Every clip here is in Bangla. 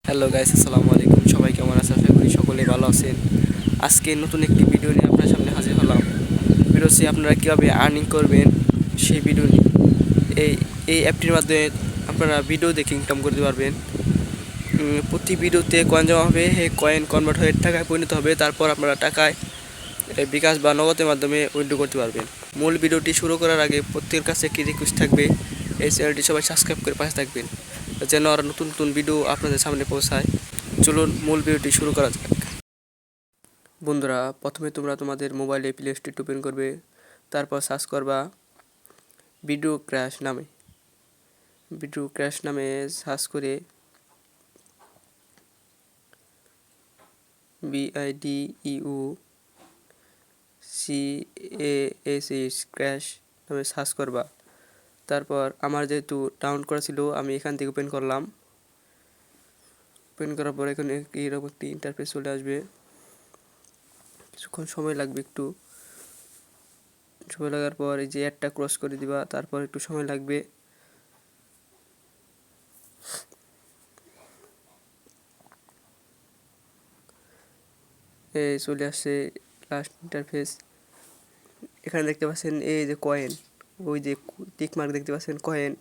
হ্যালো গাইস, আসসালামু আলাইকুম। সবাই কেমন আছেন? আশা করি সকলেই ভালো আছেন। আজকে নতুন একটি ভিডিও নিয়ে আপনার সামনে হাজির হলাম। ভিডিওতে আপনারা কীভাবে আর্নিং করবেন সেই ভিডিও নিয়ে। এই এই অ্যাপটির মাধ্যমে আপনারা ভিডিও দেখে ইনকাম করতে পারবেন। প্রতি ভিডিওতে কয়েন জমা হবে, এই কয়েন কনভার্ট হয়ে টাকায় পরিণত হবে। তারপর আপনারা টাকায় বিকাশ বা নগদের মাধ্যমে উইথড্র করতে পারবেন। মূল ভিডিওটি শুরু করার আগে প্রত্যেকের কাছে একটি রিকোয়েস্ট থাকবে, এই চ্যানেলটি সবাই সাবস্ক্রাইব করে পাশে থাকবেন যেন আরও নতুন নতুন ভিডিও আপনাদের সামনে পৌঁছায়। চলুন মূল ভিডিওটি শুরু করা যাক। বন্ধুরা, প্রথমে তোমরা তোমাদের মোবাইলে প্লে স্টোর ওপেন করবে। তারপর সার্চ করবা ভিডিও ক্র্যাশ নামে সার্চ করে BIDEUCASH ক্র্যাশ নামে সার্চ করবা। তারপর আমার যেহেতু ডাউনলোড করা ছিল, আমি এখান থেকে ওপেন করলাম। ওপেন করার পর এখানে এইরকম একটি ইন্টারফেস চলে আসবে। কিছুক্ষণ সময় লাগবে, একটু সময় লাগার পর এই যে অ্যাডটা ক্রস করে দিবা। তারপর একটু সময় লাগবে। এই চলে আসছে লাস্ট ইন্টারফেস। এখানে দেখতে পাচ্ছেন এই যে কয়েন, ওই যে টিক মার্ক দেখতে পাচ্ছেন কয়েন।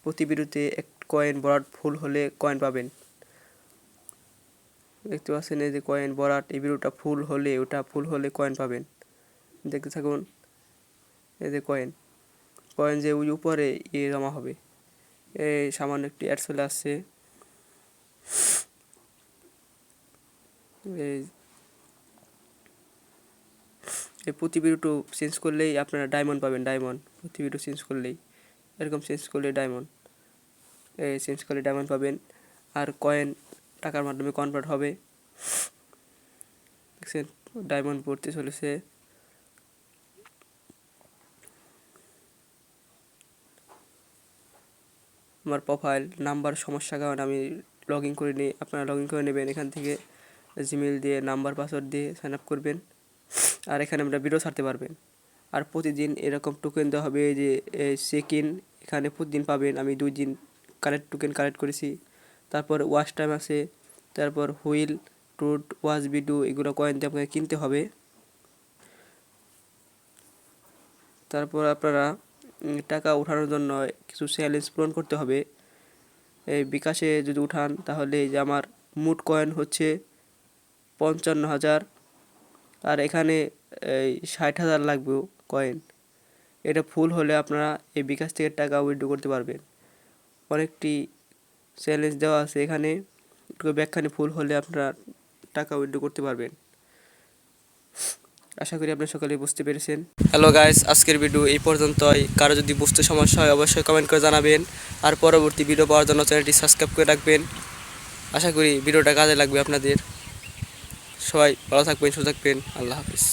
প্রতি ভিডিওতে এক কয়েন বরাট ফুল হলে কয়েন পাবেন। দেখতে পাচ্ছেন এই যে কয়েন বরাট, এই ভিডিওটা ফুল হলে কয়েন পাবেন। দেখতে থাকুন। এই যে কয়েন যে ওই উপরে জমা হবে। এই সামান্য একটি অ্যাড চলে আসছে। এই প্রতি ভিডিও চেঞ্জ করলেই আপনারা ডায়মন্ড পাবেন। প্রতি ভিডিও চেঞ্জ করলেই এরকম চেঞ্জ করলে ডায়মন্ড পাবেন। আর কয়েন টাকার মাধ্যমে কনভার্ট হবে। দেখছেন ডায়মন্ড পড়তে চলেছে। আমার প্রোফাইল নাম্বার সমস্যার কারণে আমি লগ ইন করে নিই। আপনারা লগ ইন করে নেবেন। এখান থেকে জিমেল দিয়ে নাম্বার পাসওয়ার্ড দিয়ে সাইন আপ করবেন। আর এখানে আমরা ভিডিও ছাড়তে পারবেন। আর প্রতিদিন এরকম টোকেন দেওয়া হবে। এই যে চেক ইন, এখানে প্রতিদিন পাবেন। আমি 2 দিন টোকেন কালেক্ট করেছি। তারপর ওয়াচ টাইম আছে। তারপর হুইল টুট ওয়াচ ভিডিও, এগুলো কয়েন দিয়ে আপনাকে কিনতে হবে। তারপর আপনারা টাকা ওঠানোর জন্য কিছু চ্যালেঞ্জ পূরণ করতে হবে। এই বিকাশে যদি উঠান তাহলে এই যে আমার মোট কয়েন হচ্ছে 55,000। আর এখানে এই 60,000 লাগবে কয়েন। এটা ফুল হলে আপনারা এই বিকাশ থেকে টাকা উইথড্র করতে পারবেন। অনেকটি চ্যালেঞ্জ দেওয়া আছে এখানে। ব্যাখ্যানে ফুল হলে আপনারা টাকা উইথড্র করতে পারবেন। আশা করি আপনারা সকলে বুঝতে পেরেছেন। হ্যালো গাইস, আজকের ভিডিও এই পর্যন্তই। কারো যদি বুঝতে সমস্যা হয় অবশ্যই কমেন্ট করে জানাবেন। আর পরবর্তী ভিডিও পাওয়ার জন্য চ্যানেলটি সাবস্ক্রাইব করে রাখবেন। আশা করি ভিডিওটা কাজে লাগবে আপনাদের। সবাই ভালো থাকবেন, সুস্থ থাকবেন। আল্লাহ হাফিজ।